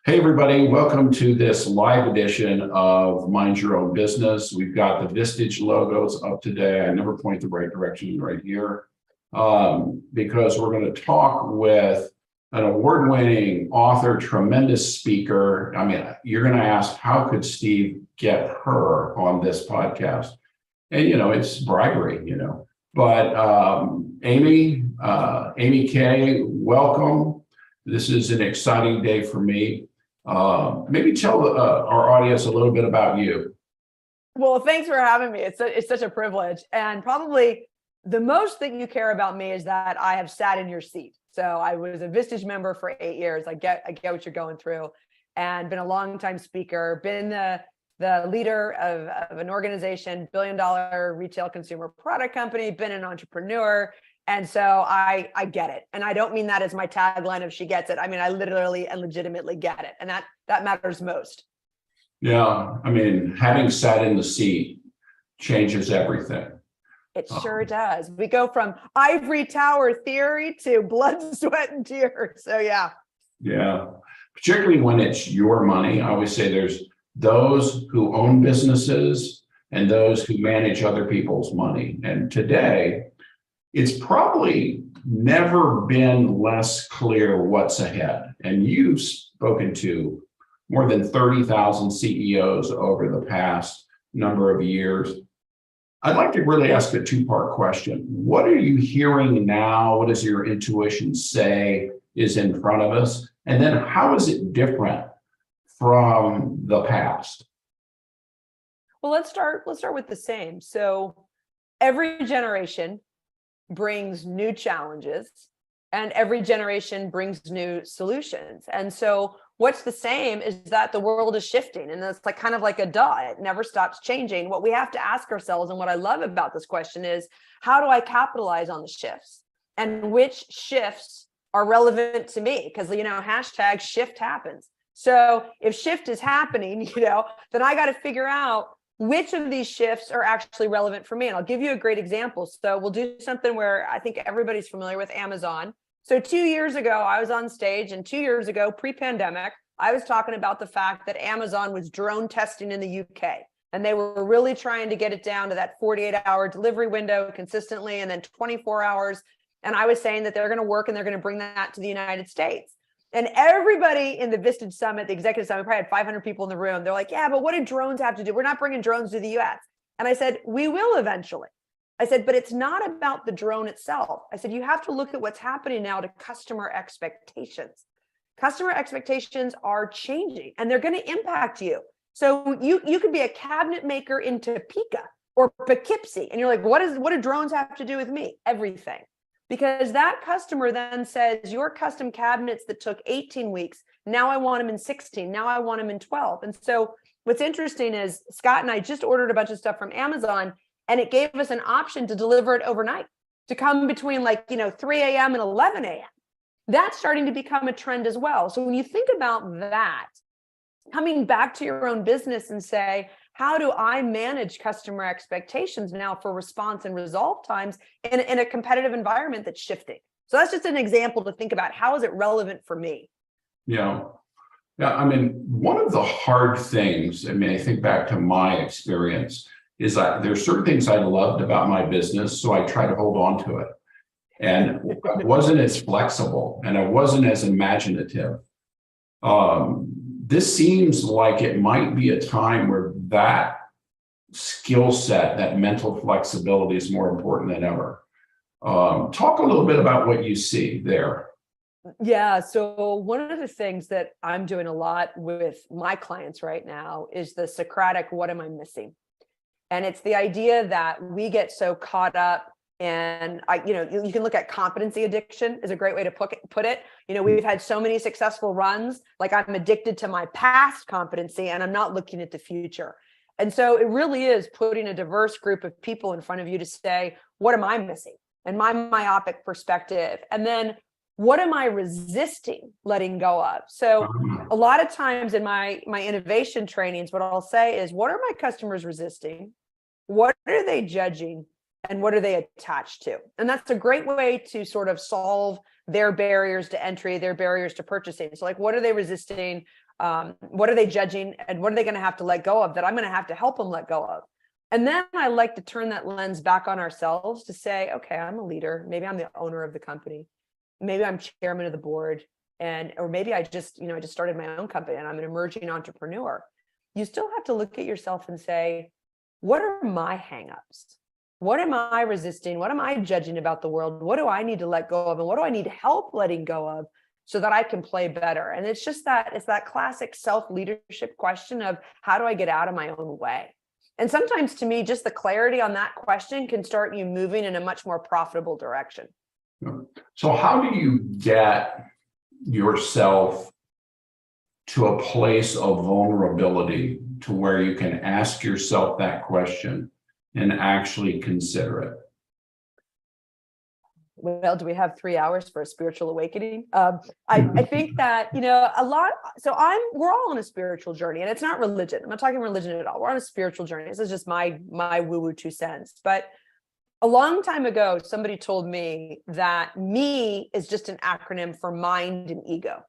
Hey, everybody, welcome to this live edition of Mind Your Own Business. We've got the Vistage logos up today. I never point the right direction right here because we're going to talk with an award-winning author, tremendous speaker. I mean, you're going to ask, how could Steve get her on this podcast? And, it's bribery, But AmyK, welcome. This is an exciting day for me. Maybe tell our audience a little bit about you. Well, thanks for having me. It's such a privilege. And probably the most that you care about me is that I have sat in your seat. So I was a Vistage member for 8 years. I get what you're going through, and been a longtime speaker, been the leader of an organization, billion-dollar retail consumer product company, been an entrepreneur. And so I get it. And I don't mean that as my tagline of she gets it. I mean, I literally and legitimately get it. And that matters most. Yeah. I mean, having sat in the seat changes everything. It sure does. We go from ivory tower theory to blood, sweat, and tears. So yeah. Yeah. Particularly when it's your money. I always say there's those who own businesses and those who manage other people's money. And today, it's probably never been less clear what's ahead. And you've spoken to more than 30,000 CEOs over the past number of years. I'd like to really ask a two-part question. What are you hearing now? What does your intuition say is in front of us? And then how is it different from the past? Well, let's start with the same. So every generation brings new challenges, and every generation brings new solutions. And so what's the same is that the world is shifting, and it's like kind of like a duh, it never stops changing. What we have to ask ourselves, and what I love about this question, is how do I capitalize on the shifts, and which shifts are relevant to me? Because hashtag shift happens. So if shift is happening, then I got to figure out which of these shifts are actually relevant for me. And I'll give you a great example. So we'll do something where I think everybody's familiar with Amazon. So 2 years ago, I was on stage, and 2 years ago, pre-pandemic, I was talking about the fact that Amazon was drone testing in the UK. And they were really trying to get it down to that 48-hour delivery window consistently, and then 24 hours. And I was saying that they're going to work and they're going to bring that to the United States. And everybody in the Vistage Summit, the executive summit, probably had 500 people in the room. They're like, yeah, but what do drones have to do? We're not bringing drones to the US. And I said, we will eventually. I said, but it's not about the drone itself. I said, you have to look at what's happening now to customer expectations. Customer expectations are changing, and they're going to impact you. So you could be a cabinet maker in Topeka or Poughkeepsie, and you're like, what do drones have to do with me? Everything. Because that customer then says, your custom cabinets that took 18 weeks, now I want them in 16, now I want them in 12. And so what's interesting is Scott and I just ordered a bunch of stuff from Amazon, and it gave us an option to deliver it overnight, to come between 3 a.m. and 11 a.m. That's starting to become a trend as well. So when you think about that, coming back to your own business and say, how do I manage customer expectations now for response and resolve times in a competitive environment that's shifting? So that's just an example to think about. How is it relevant for me? Yeah. I mean, one of the hard things, I think back to my experience, is that there's certain things I loved about my business, so I try to hold on to it. And I wasn't as flexible, and I wasn't as imaginative. This seems like it might be a time where that skill set, that mental flexibility, is more important than ever. Talk a little bit about what you see there. Yeah. So one of the things that I'm doing a lot with my clients right now is the Socratic, what am I missing? And it's the idea that we get so caught up. And you can look at competency addiction is a great way to put it. We've had so many successful runs, like I'm addicted to my past competency and I'm not looking at the future. And so it really is putting a diverse group of people in front of you to say, what am I missing? And my myopic perspective. And then what am I resisting letting go of? So a lot of times in my innovation trainings, what I'll say is, what are my customers resisting? What are they judging? And what are they attached to? And that's a great way to sort of solve their barriers to entry, their barriers to purchasing. So what are they resisting? What are they judging, and what are they going to have to let go of that I'm going to have to help them let go of? And then I like to turn that lens back on ourselves to say, okay, I'm a leader. Maybe I'm the owner of the company. Maybe I'm chairman of the board. Or maybe I just started my own company and I'm an emerging entrepreneur. You still have to look at yourself and say, what are my hangups? What am I resisting? What am I judging about the world? What do I need to let go of? And what do I need help letting go of so that I can play better? And it's that classic self-leadership question of, how do I get out of my own way? And sometimes, to me, just the clarity on that question can start you moving in a much more profitable direction. So how do you get yourself to a place of vulnerability to where you can ask yourself that question and actually consider it? Well, do we have 3 hours for a spiritual awakening? I think that, we're all on a spiritual journey, and it's not religion. I'm not talking religion at all. We're on a spiritual journey. This is just my woo-woo 2 cents. But a long time ago, somebody told me that me is just an acronym for mind and ego.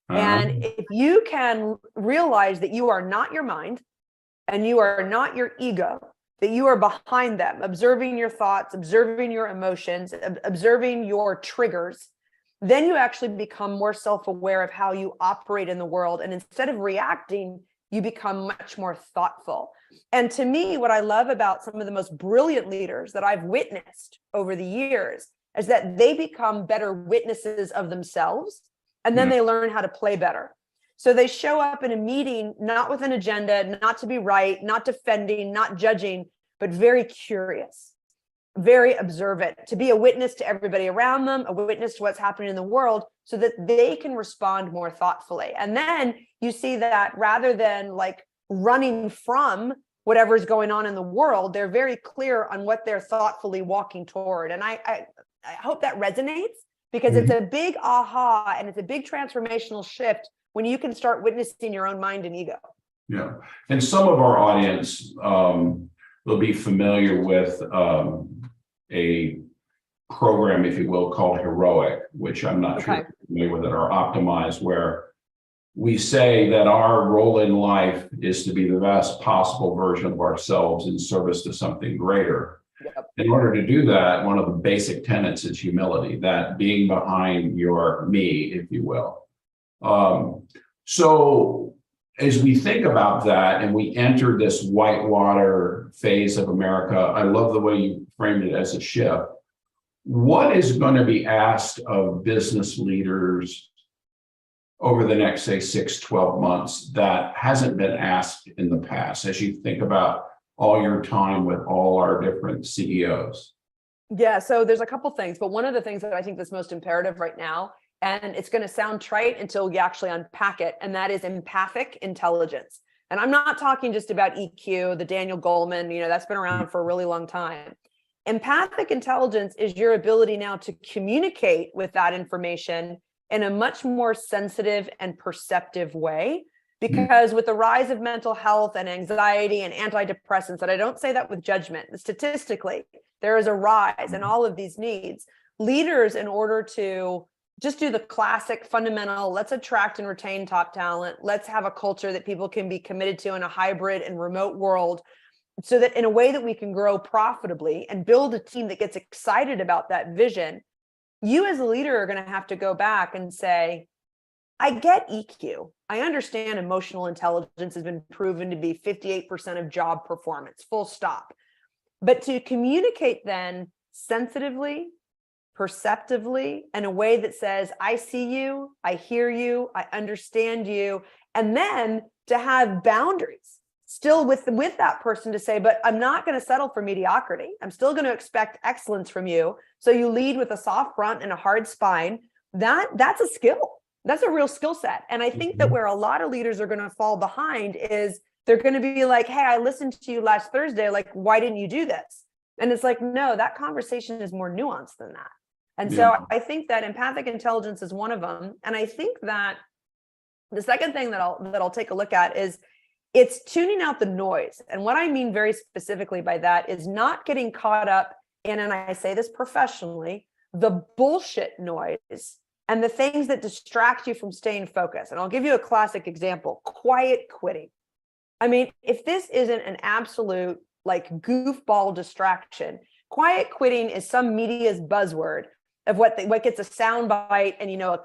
And if you can realize that you are not your mind and you are not your ego, that you are behind them, observing your thoughts, observing your emotions, observing your triggers, then you actually become more self-aware of how you operate in the world. And instead of reacting, you become much more thoughtful. And to me, what I love about some of the most brilliant leaders that I've witnessed over the years is that they become better witnesses of themselves, and then they learn how to play better. So they show up in a meeting, not with an agenda, not to be right, not defending, not judging, but very curious, very observant, to be a witness to everybody around them, a witness to what's happening in the world, so that they can respond more thoughtfully. And then you see that rather than like running from whatever's going on in the world, they're very clear on what they're thoughtfully walking toward. And I hope that resonates, because it's a big aha and it's a big transformational shift when you can start witnessing your own mind and ego. Yeah. And some of our audience will be familiar with a program, if you will, called Heroic, which I'm not sure if you're familiar with it, or Optimized, where we say that our role in life is to be the best possible version of ourselves in service to something greater. Yep. In order to do that, one of the basic tenets is humility, that being behind your me, if you will. So as we think about that and we enter this whitewater phase of America, I love the way you framed it as a shift. What is going to be asked of business leaders over the next, say, 6-12 months that hasn't been asked in the past, as you think about all your time with all our different CEOs? Yeah, so there's a couple things, but one of the things that I think that's most imperative right now, and it's going to sound trite until you actually unpack it, and that is empathic intelligence. And I'm not talking just about EQ, the Daniel Goleman, that's been around for a really long time. Empathic intelligence is your ability now to communicate with that information in a much more sensitive and perceptive way. Because with the rise of mental health and anxiety and antidepressants, and I don't say that with judgment, statistically, there is a rise in all of these needs. Leaders, in order to just do the classic fundamental, let's attract and retain top talent, let's have a culture that people can be committed to in a hybrid and remote world, so that in a way that we can grow profitably and build a team that gets excited about that vision, you as a leader are going to have to go back and say, I get EQ. I understand emotional intelligence has been proven to be 58% of job performance, full stop. But to communicate then sensitively, perceptively, in a way that says, I see you, I hear you, I understand you, and then to have boundaries still with that person to say, but I'm not going to settle for mediocrity. I'm still going to expect excellence from you. So you lead with a soft front and a hard spine. That's a skill. That's a real skill set. And I think that where a lot of leaders are going to fall behind is they're going to be like, hey, I listened to you last Thursday. Like, why didn't you do this? And it's like, no, that conversation is more nuanced than that. And so I think that empathic intelligence is one of them. And I think that the second thing that I'll take a look at is it's tuning out the noise. And what I mean very specifically by that is not getting caught up in, and I say this professionally, the bullshit noise and the things that distract you from staying focused. And I'll give you a classic example: quiet quitting. I mean, if this isn't an absolute like goofball distraction, quiet quitting is some media's buzzword of what gets a soundbite and a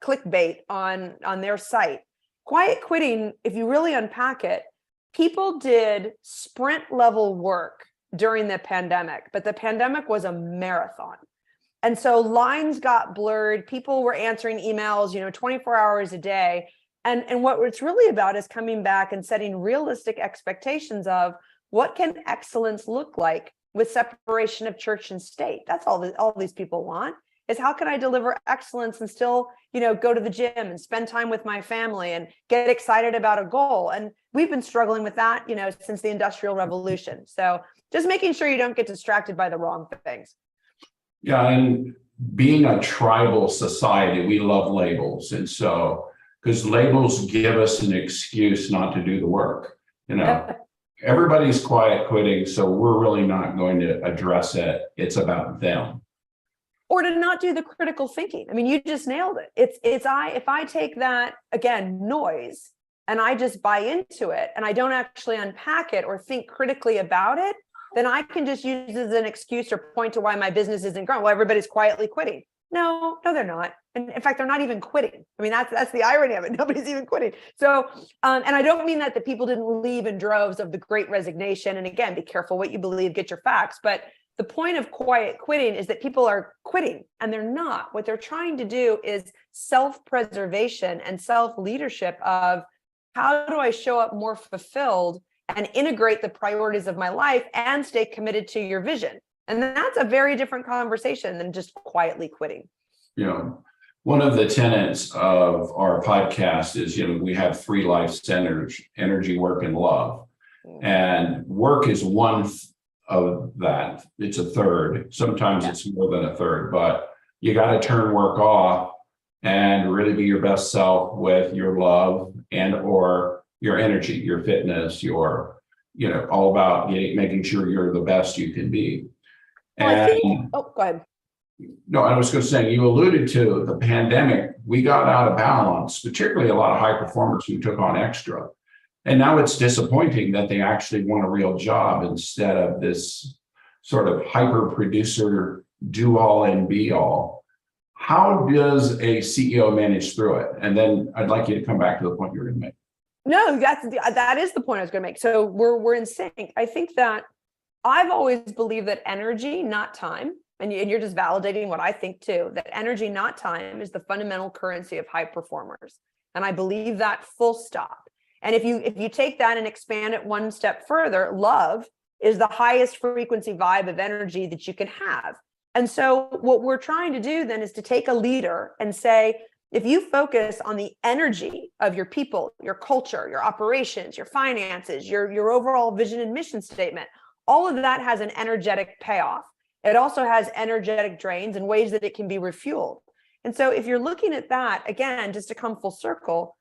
clickbait on their site. Quiet quitting, if you really unpack it, people did sprint level work during the pandemic, but the pandemic was a marathon. And so lines got blurred. People were answering emails, 24 hours a day. And what it's really about is coming back and setting realistic expectations of what can excellence look like with separation of church and state. That's all these people want, is how can I deliver excellence and still, go to the gym and spend time with my family and get excited about a goal. And we've been struggling with that, since the Industrial Revolution. So just making sure you don't get distracted by the wrong things. Yeah, and being a tribal society, we love labels. And so, because labels give us an excuse not to do the work. Everybody's quiet quitting, so we're really not going to address it. It's about them. Or to not do the critical thinking. I mean, you just nailed it. If I take that, again, noise, and I just buy into it and I don't actually unpack it or think critically about it, then I can just use it as an excuse or point to why my business isn't growing. Well, everybody's quietly quitting. No, they're not. And in fact, they're not even quitting. I mean, that's the irony of it. Nobody's even quitting. So, and I don't mean that the people didn't leave in droves of the Great Resignation. And again, be careful what you believe, get your facts. But the point of quiet quitting is that people are quitting, and they're not. What they're trying to do is self-preservation and self-leadership of how do I show up more fulfilled and integrate the priorities of my life and stay committed to your vision. And that's a very different conversation than just quietly quitting. One of the tenets of our podcast is, we have three life centers: energy, work, and love. And work is one of that. It's a third. Sometimes it's more than a third, but you got to turn work off and really be your best self with your love and or your energy, your fitness, your, all about making sure you're the best you can be. Go ahead. No, I was going to say, you alluded to the pandemic. We got out of balance, particularly a lot of high performers who took on extra. And now it's disappointing that they actually want a real job instead of this sort of hyper producer, do all and be all. How does a CEO manage through it? And then I'd like you to come back to the point you're going to make. No, that is the point I was going to make. So we're in sync. I think that I've always believed that energy, not time, and you're just validating what I think too, that energy, not time, is the fundamental currency of high performers. And I believe that full stop. And if you take that and expand it one step further, love is the highest frequency vibe of energy that you can have. And so what we're trying to do then is to take a leader and say, if you focus on the energy of your people, your culture, your operations, your finances, your overall vision and mission statement, all of that has an energetic payoff. It also has energetic drains and ways that it can be refueled. And so if you're looking at that, again, just to come full circle,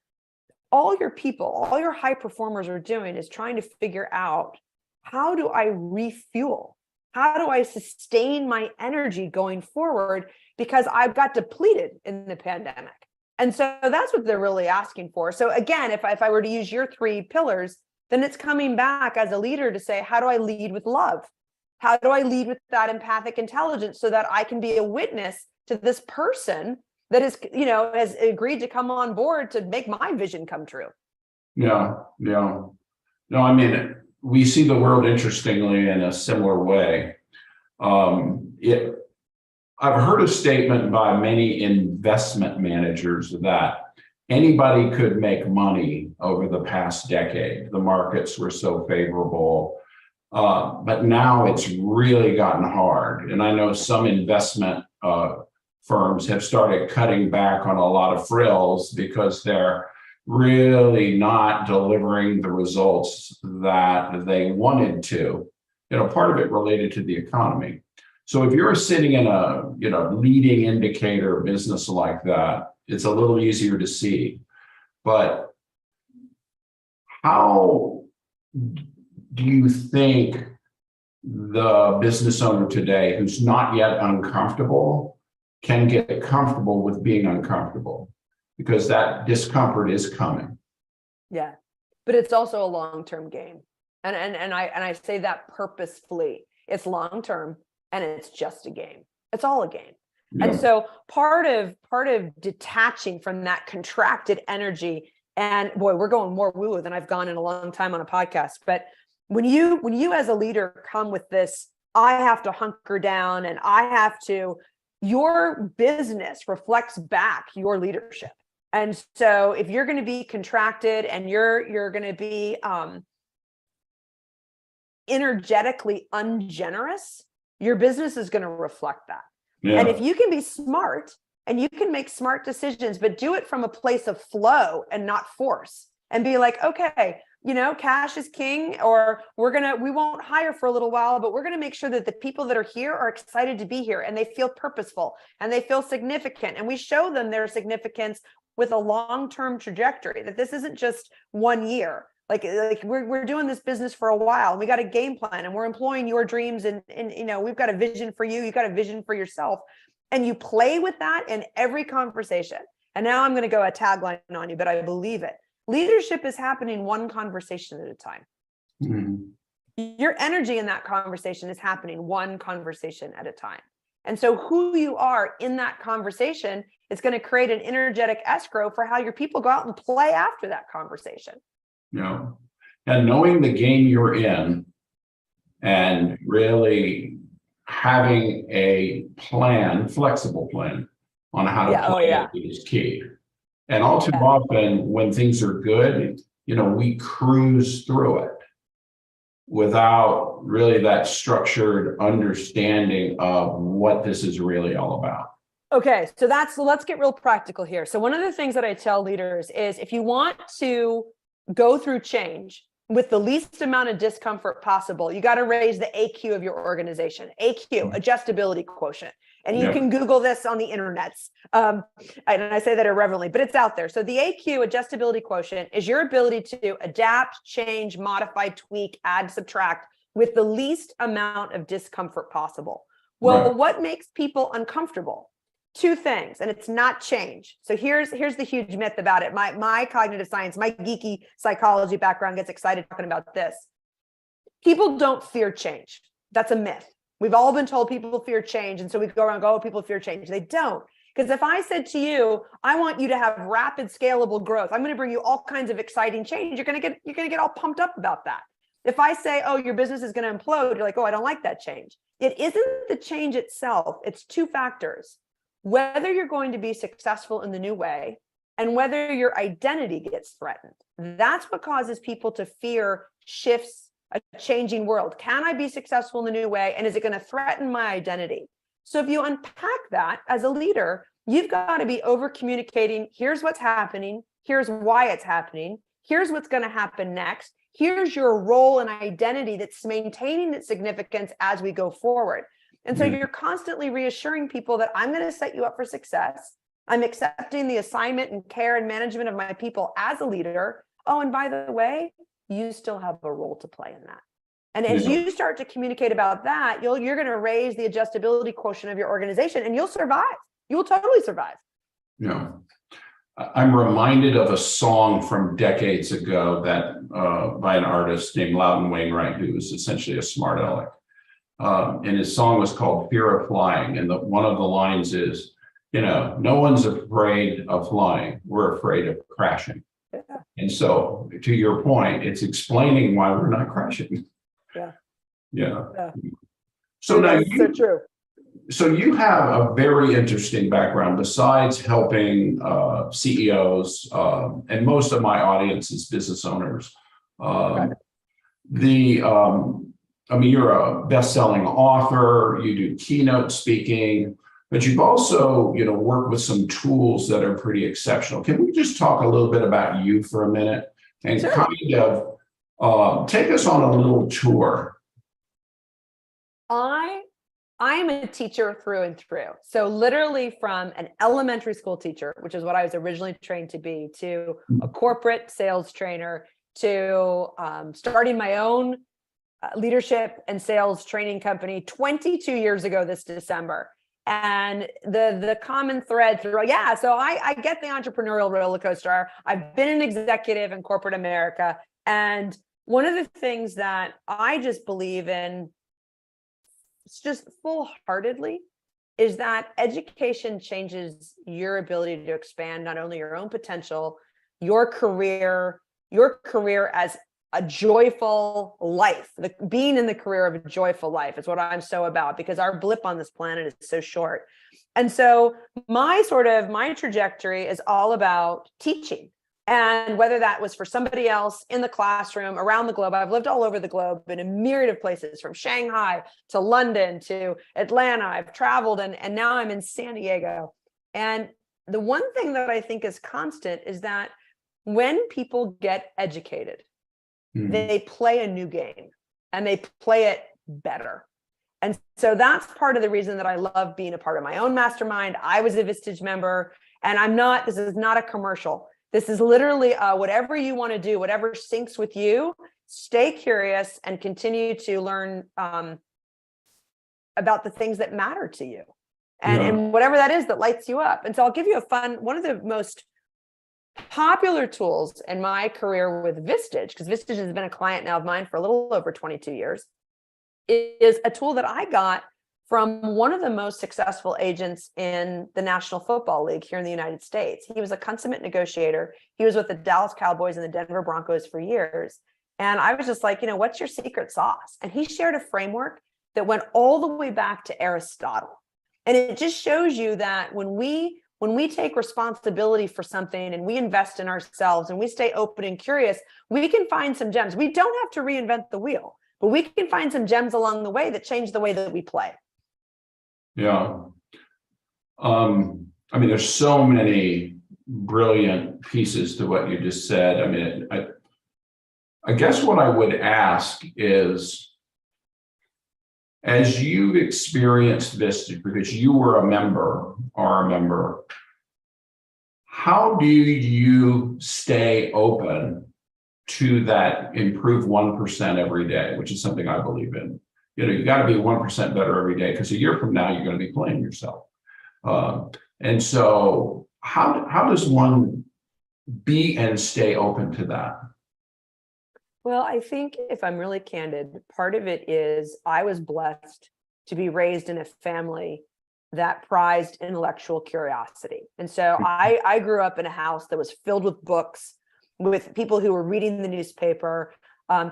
all your people, all your high performers are doing is trying to figure out, how do I refuel? How do I sustain my energy going forward? Because I've got depleted in the pandemic. And so that's what they're really asking for. So again, if I were to use your three pillars, then it's coming back as a leader to say, how do I lead with love? How do I lead with that empathic intelligence so that I can be a witness to this person that is, has agreed to come on board to make my vision come true? Yeah. No, I mean, we see the world interestingly in a similar way. I've heard a statement by many investment managers that anybody could make money over the past decade. The markets were so favorable, but now it's really gotten hard. And I know some investment firms have started cutting back on a lot of frills because they're really not delivering the results that they wanted to. Part of it related to the economy. So if you're sitting in a leading indicator business like that, it's a little easier to see. But how do you think the business owner today who's not yet uncomfortable can get comfortable with being uncomfortable, because that discomfort is coming. Yeah. But it's also a long-term game. And I say that purposefully. It's long-term and it's just a game. It's all a game. And Yeah. so part of detaching from that contracted energy, and boy, we're going more woo-woo than I've gone in a long time on a podcast. But when you as a leader come with this, I have to hunker down and I have to, your business reflects back your leadership. And so if you're going to be contracted and you're going to be energetically ungenerous, your business is going to reflect that. Yeah. And if you can be smart and you can make smart decisions, but do it from a place of flow and not force, and be like, okay, cash is king, or we won't hire for a little while, but we're going to make sure that the people that are here are excited to be here and they feel purposeful and they feel significant. And we show them their significance with a long-term trajectory, that this isn't just 1 year. Like we're doing this business for a while, and we got a game plan, and we're employing your dreams, and we've got a vision for you. You've got a vision for yourself, and you play with that in every conversation. And now I'm going to go a tagline on you, but I believe it. Leadership is happening one conversation at a time. Mm-hmm. Your energy in that conversation is happening one conversation at a time. And so who you are in that conversation is going to create an energetic escrow for how your people go out and play after that conversation. And knowing the game you're in and really having a plan, flexible plan on how to play it is key. And all too often when things are good, we cruise through it without really that structured understanding of what this is really all about. Okay, so let's get real practical here. So one of the things that I tell leaders is, if you want to go through change with the least amount of discomfort possible, you got to raise the AQ of your organization. AQ, adjustability quotient. And you can Google this on the internets. And I say that irreverently, but it's out there. So the AQ, adjustability quotient, is your ability to adapt, change, modify, tweak, add, subtract with the least amount of discomfort possible. Well, what makes people uncomfortable? Two things, and it's not change. So here's the huge myth about it. My cognitive science, my geeky psychology background gets excited talking about this. People don't fear change. That's a myth. We've all been told people fear change, and so we go around and go, oh, people fear change. They don't. Because if I said to you, I want you to have rapid, scalable growth, I'm going to bring you all kinds of exciting change, you're going to get all pumped up about that. If I say, oh, your business is going to implode, you're like, oh, I don't like that change. It isn't the change itself. It's two factors. Whether you're going to be successful in the new way and whether your identity gets threatened. That's what causes people to fear shifts, a changing world. Can I be successful in the new way? And is it going to threaten my identity? So if you unpack that as a leader, you've got to be over communicating. Here's what's happening. Here's why it's happening. Here's what's going to happen next. Here's your role and identity that's maintaining its significance as we go forward. And so you're constantly reassuring people that I'm going to set you up for success. I'm accepting the assignment and care and management of my people as a leader. Oh, and by the way, you still have a role to play in that. And as you start to communicate about that, you're going to raise the adjustability quotient of your organization, and you'll survive. You will totally survive. Yeah. I'm reminded of a song from decades ago that by an artist named Loudon Wainwright, who was essentially a smart aleck. And his song was called Fear of Flying. And one of the lines is, no one's afraid of flying. We're afraid of crashing. Yeah. And so to your point, it's explaining why we're not crashing. Yeah. So now so true. So you have a very interesting background besides helping CEOs, and most of my audience is business owners. You're a best-selling author, you do keynote speaking, but you've also, worked with some tools that are pretty exceptional. Can we just talk a little bit about you for a minute and kind of take us on a little tour? I am a teacher through and through. So literally from an elementary school teacher, which is what I was originally trained to be, to a corporate sales trainer, to starting my own leadership and sales training company 22 years ago this December. And the common thread through, yeah, so I get the entrepreneurial roller coaster. I've been an executive in corporate America. And one of the things that I just believe in, it's just full-heartedly, is that education changes your ability to expand not only your own potential, your career as a joyful life. Being in the career of a joyful life is what I'm so about, because our blip on this planet is so short. And so my trajectory is all about teaching. And whether that was for somebody else in the classroom, around the globe, I've lived all over the globe in a myriad of places, from Shanghai to London to Atlanta. I've traveled, and now I'm in San Diego. And the one thing that I think is constant is that when people get educated, they play a new game, and they play it better. And so that's part of the reason that I love being a part of my own mastermind. I was a Vistage member, and this is not a commercial. This is literally whatever you want to do, whatever syncs with you, stay curious and continue to learn about the things that matter to you, and whatever that is that lights you up. And so I'll give you one of the most popular tools in my career with Vistage, because Vistage has been a client now of mine for a little over 22 years, is a tool that I got from one of the most successful agents in the National Football League here in the United States. He was a consummate negotiator. He was with the Dallas Cowboys and the Denver Broncos for years. And I was just like, what's your secret sauce? And he shared a framework that went all the way back to Aristotle. And it just shows you that when we take responsibility for something and we invest in ourselves and we stay open and curious, we can find some gems. We don't have to reinvent the wheel, but we can find some gems along the way that change the way that we play. Yeah. There's so many brilliant pieces to what you just said. I guess what I would ask is, as you've experienced Vistage, because you were a member, how do you stay open to that improve 1% every day, which is something I believe in? You got to be 1% better every day, because a year from now, you're going to be playing yourself. And so how does one be and stay open to that? Well, I think if I'm really candid, part of it is I was blessed to be raised in a family that prized intellectual curiosity. And so I grew up in a house that was filled with books, with people who were reading the newspaper,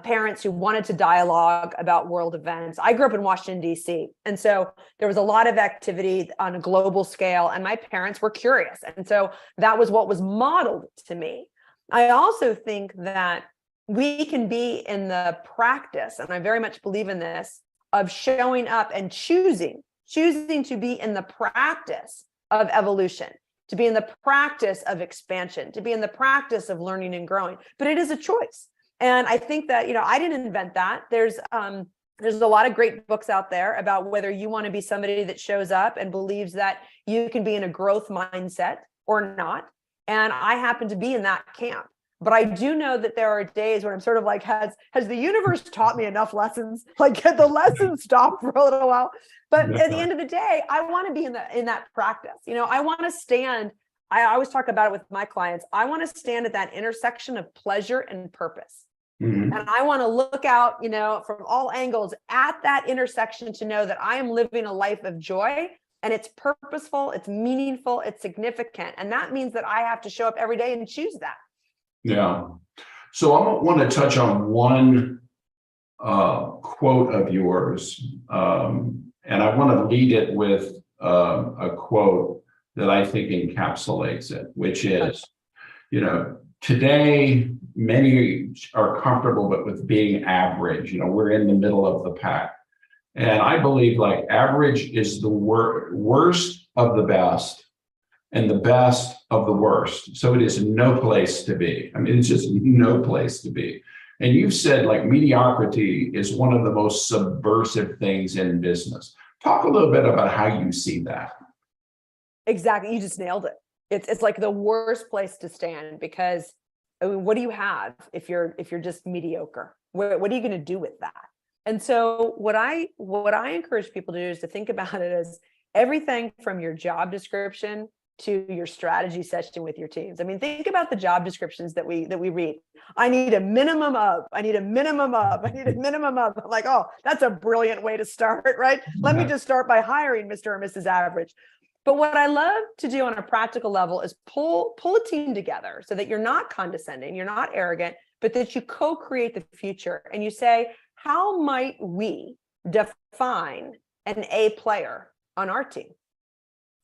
parents who wanted to dialogue about world events. I grew up in Washington, D.C. And so there was a lot of activity on a global scale, and my parents were curious. And so that was what was modeled to me. I also think that we can be in the practice, and I very much believe in this, of showing up and choosing to be in the practice of evolution, to be in the practice of expansion, to be in the practice of learning and growing. But it is a choice. And I think that, I didn't invent that. There's a lot of great books out there about whether you want to be somebody that shows up and believes that you can be in a growth mindset or not. And I happen to be in that camp. But I do know that there are days when I'm sort of like, has the universe taught me enough lessons? Like, can the lessons stop for a little while? But at the end of the day, I want to be in that practice. I want to stand. I always talk about it with my clients. I want to stand at that intersection of pleasure and purpose. Mm-hmm. And I want to look out, from all angles at that intersection to know that I am living a life of joy, and it's purposeful, it's meaningful, it's significant. And that means that I have to show up every day and choose that. Yeah. So I want to touch on one quote of yours. And I want to lead it with a quote that I think encapsulates it, which is, today, many are comfortable with being average. We're in the middle of the pack. And I believe average is the worst of the best and the best of the worst. So it is no place to be. It's just no place to be. And you've said mediocrity is one of the most subversive things in business. Talk a little bit about how you see that. Exactly. You just nailed it. It's like the worst place to stand, because what do you have if you're just mediocre? What are you going to do with that? And so what I encourage people to do is to think about it as, everything from your job description to your strategy session with your teams. I mean, think about the job descriptions that we read. I need a minimum of, I need a minimum of, I need a minimum of. I'm like, oh, that's a brilliant way to start, right? Let me just start by hiring Mr. or Mrs. Average. But what I love to do on a practical level is pull a team together so that you're not condescending, you're not arrogant, but that you co-create the future. And you say, how might we define an A player on our team?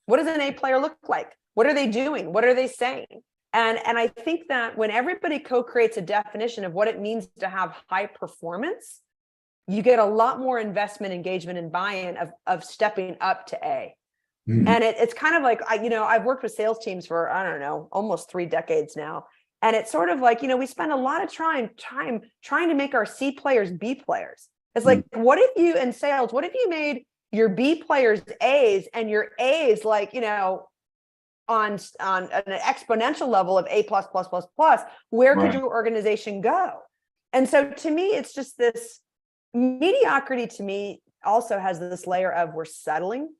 What does an A player look like? What are they doing? What are they saying? And I think that when everybody co-creates a definition of what it means to have high performance, you get a lot more investment, engagement, and buy-in of stepping up to A. Mm-hmm. And it's kind of like, I've worked with sales teams for, I don't know, almost 3 decades now. And it's sort of like, we spend a lot of time trying to make our C players B players. It's like, what if you, in sales, what if you made your B players A's and your A's like, on an exponential level of A++++, where could your organization go? And so to me, it's just this mediocrity to me also has this layer of we're settling.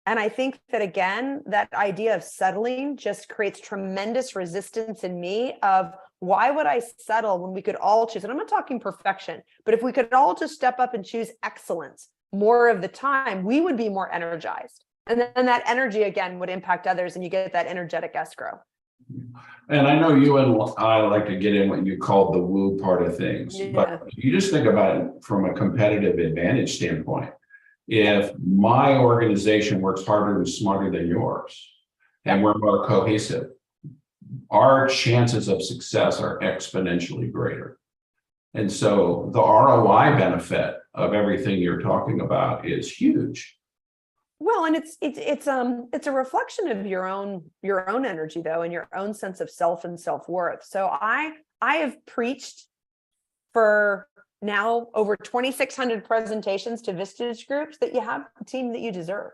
And I think that, again, that idea of settling just creates tremendous resistance in me of why would I settle when we could all choose, and I'm not talking perfection, but if we could all just step up and choose excellence more of the time, we would be more energized. And then that energy, again, would impact others and you get that energetic escrow. And I know you and I like to get in what you call the woo part of things, but you just think about it from a competitive advantage standpoint. If my organization works harder and smarter than yours, and we're more cohesive, our chances of success are exponentially greater. And so the ROI benefit of everything you're talking about is huge. Well, and it's a reflection of your own energy, though, and your own sense of self and self-worth. So I have preached for now over 2,600 presentations to Vistage groups that you have the team that you deserve.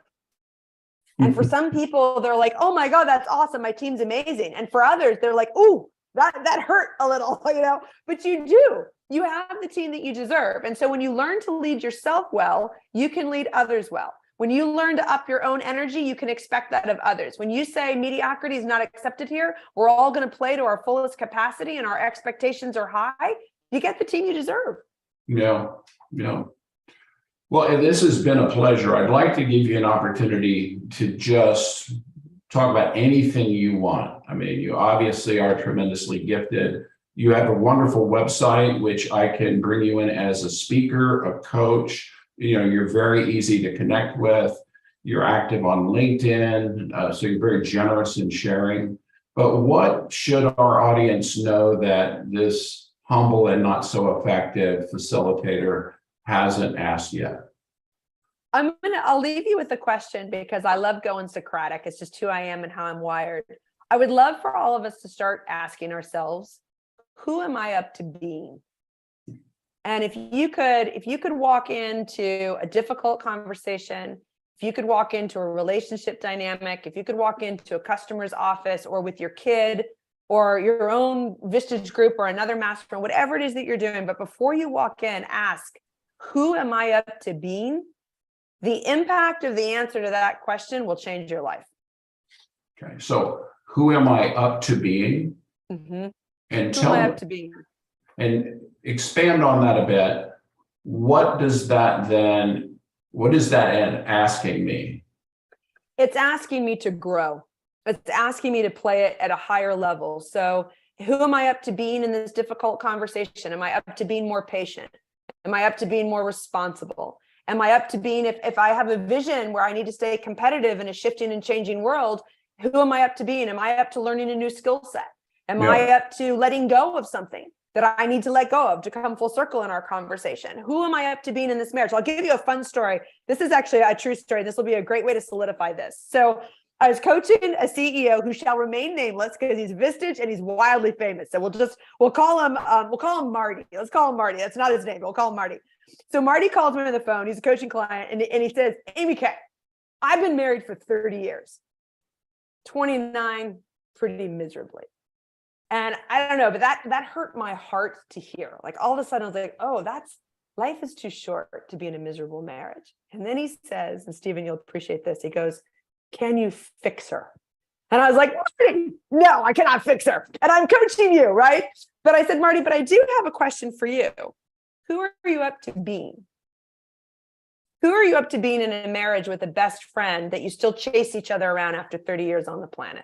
And for some people, they're like, oh my God, that's awesome. My team's amazing. And for others, they're like, ooh, that hurt a little, but you do. You have the team that you deserve. And so when you learn to lead yourself well, you can lead others well. When you learn to up your own energy, you can expect that of others. When you say mediocrity is not accepted here, we're all going to play to our fullest capacity and our expectations are high, you get the team you deserve. Yeah. Well, this has been a pleasure. I'd like to give you an opportunity to just talk about anything you want. I mean, you obviously are tremendously gifted. You have a wonderful website, which I can bring you in as a speaker, a coach. You're very easy to connect with. You're active on LinkedIn, so you're very generous in sharing. But what should our audience know that this humble and not so effective facilitator hasn't asked yet? I'll leave you with a question because I love going Socratic. It's just who I am and how I'm wired. I would love for all of us to start asking ourselves, who am I up to being? And if you could walk into a difficult conversation, if you could walk into a relationship dynamic, if you could walk into a customer's office or with your kid or your own Vistage group or another mastermind, whatever it is that you're doing, but before you walk in, ask, who am I up to being? The impact of the answer to that question will change your life. Okay, so who am I up to being? Mm-hmm. And who am I up to being? And expand on that a bit. What is that asking me? It's asking me to grow. It's asking me to play it at a higher level. So who am I up to being in this difficult conversation? Am I up to being more patient? Am I up to being more responsible? Am I up to being, if I have a vision where I need to stay competitive in a shifting and changing world, who am I up to being? Am I up to learning a new skill set? Am I up to letting go of something that I need to let go of to come full circle in our conversation? Who am I up to being in this marriage? I'll give you a fun story. This is actually a true story. This will be a great way to solidify this. So I was coaching a CEO who shall remain nameless because he's Vistage and he's wildly famous. So we'll call him Marty. Let's call him Marty. That's not his name. We'll call him Marty. So Marty calls me on the phone. He's a coaching client and he says, AmyK, I've been married for 30 years, 29 pretty miserably. And I don't know, but that hurt my heart to hear. Like all of a sudden I was like, oh, life is too short to be in a miserable marriage. And then he says, and Stephen, you'll appreciate this. He goes, can you fix her? And I was like, Marty, no, I cannot fix her. And I'm coaching you, right? But I said, Marty, but I do have a question for you. Who are you up to being? Who are you up to being in a marriage with a best friend that you still chase each other around after 30 years on the planet?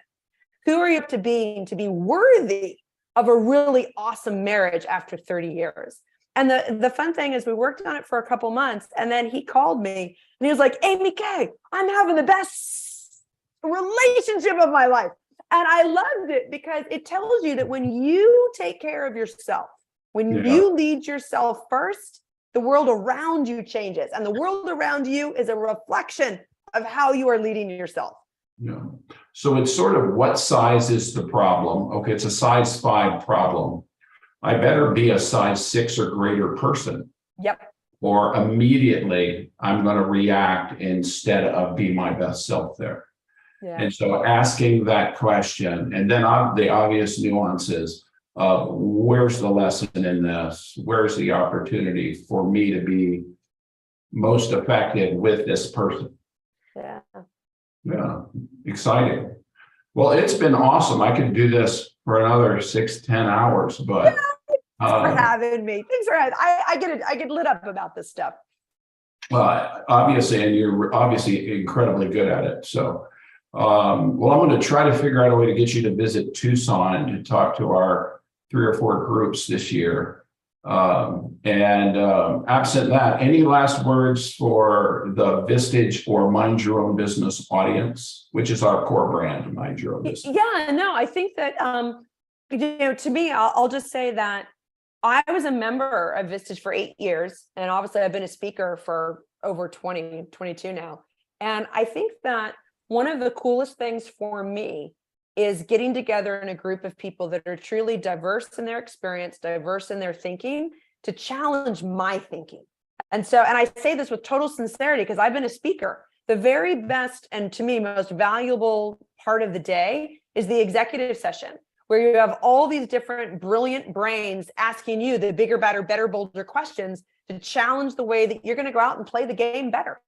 Who are you up to being to be worthy of a really awesome marriage after 30 years? And the fun thing is we worked on it for a couple months, and then he called me and he was like, AmyK, I'm having the best relationship of my life. And I loved it because it tells you that when you take care of yourself, when you lead yourself first, the world around you changes. And the world around you is a reflection of how you are leading yourself. Yeah. So it's sort of, what size is the problem? Okay, it's a size 5 problem. I better be a size 6 or greater person. Yep. Or immediately I'm going to react instead of be my best self there. Yeah. And so asking that question, and then the obvious nuances of where's the lesson in this? Where's the opportunity for me to be most effective with this person? Yeah. Yeah, exciting. Well, it's been awesome. I could do this for another 6-10 hours, but thanks for having me. Thanks for having. I get it. I get lit up about this stuff. Obviously, and you're obviously incredibly good at it. So, well, I'm going to try to figure out a way to get you to visit Tucson to talk to our 3 or 4 groups this year. Absent that, any last words for the Vistage or Mind Your Own Business audience, which is our core brand, Mind Your Own Business? Yeah, no, I think that, to me, I'll just say that I was a member of Vistage for 8 years. And obviously I've been a speaker for over 22 now. And I think that one of the coolest things for me is getting together in a group of people that are truly diverse in their experience, diverse in their thinking, to challenge my thinking. And I say this with total sincerity because I've been a speaker. The very best and to me most valuable part of the day is the executive session, where you have all these different brilliant brains asking you the bigger, better, bolder questions to challenge the way that you're going to go out and play the game better.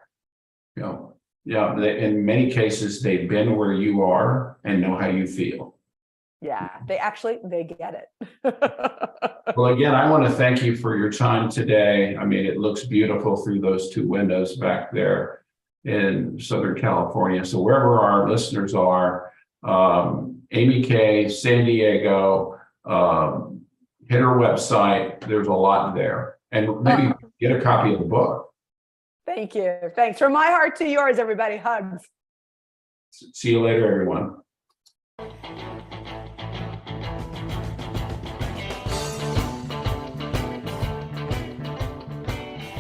Yeah. Yeah, in many cases, they've been where you are and know how you feel. Yeah, they get it. Well, again, I want to thank you for your time today. I mean, it looks beautiful through those 2 windows back there in Southern California. So wherever our listeners are, AmyK, San Diego, hit her website. There's a lot there. And maybe get a copy of the book. Thank you. Thanks. From my heart to yours, everybody. Hugs. See you later, everyone.